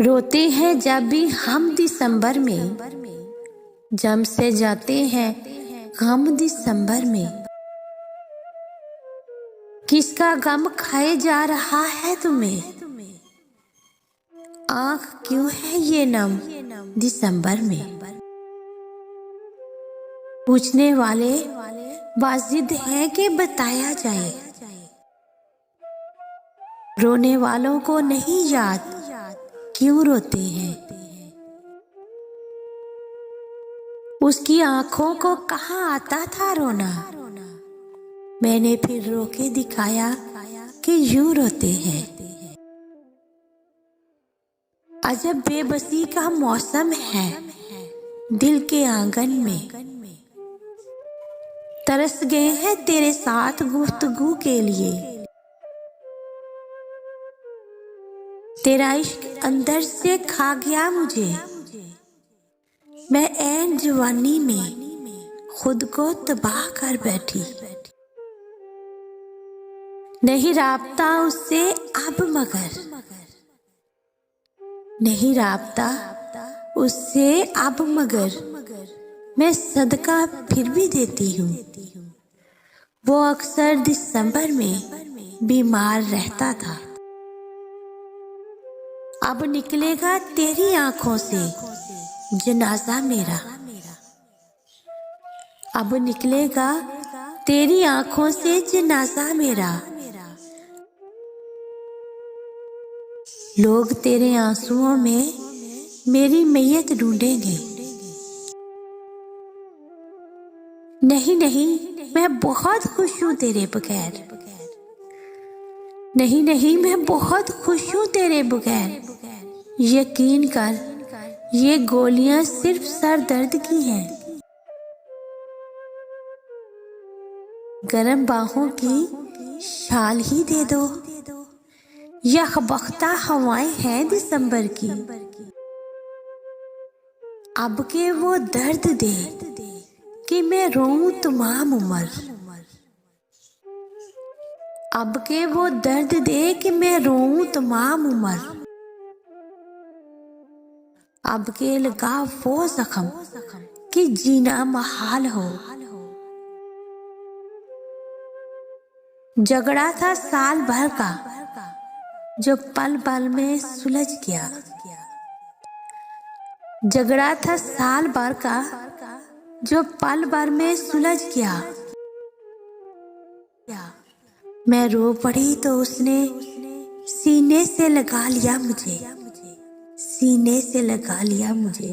रोते हैं जब भी हम दिसंबर में, जम से जाते हैं गम दिसंबर में। किसका गम खाए जा रहा है तुम्हें? आँख क्यों है ये नम दिसंबर में? पूछने वाले वाजिद हैं कि बताया जाए, रोने वालों को नहीं याद क्यों रोते हैं? उसकी आंखों को कहाँ आता था रोना, मैंने फिर रो के दिखाया कि यूं रोते हैं। अजब बेबसी का मौसम है दिल के आंगन में, तरस गए हैं तेरे साथ गुफ्तगू के लिए। तेरा इश्क अंदर से खा गया मुझे, मैं ऐन जवानी में खुद को तबाह कर बैठी। नहीं राब्ता उससे अब मगर, नहीं राब्ता उससे अब मगर, मैं सदका फिर भी देती हूँ। वो अक्सर दिसंबर में बीमार रहता था। अब निकलेगा तेरी आंखों से जनाजा मेरा, अब निकलेगा तेरी आंखों से जनाजा मेरा। लोग तेरे आंसुओं में मेरी मैयत ढूंढेंगे। नहीं नहीं मैं बहुत खुश हूँ तेरे बगैर, नहीं नहीं मैं बहुत खुश हूँ तेरे बगैर। यकीन कर ये गोलियां सिर्फ सर दर्द की हैं। गरम बाहों की शाल ही दे दो, यह बख्ता हवाएं हैं दिसंबर की। अब के वो दर्द दे कि मैं रोऊं तमाम उम्र, अब के वो दर्द दे कि मैं रोऊं तमाम उम्र। अब के लगा वो जख्म कि जीना महाल हो। झगड़ा था साल भर का जो पल पल में सुलझ गया, झगड़ा था साल भर का जो पल भर में सुलझ गया। मैं रो पड़ी तो उसने सीने से लगा लिया मुझे, सीने से लगा लिया मुझे।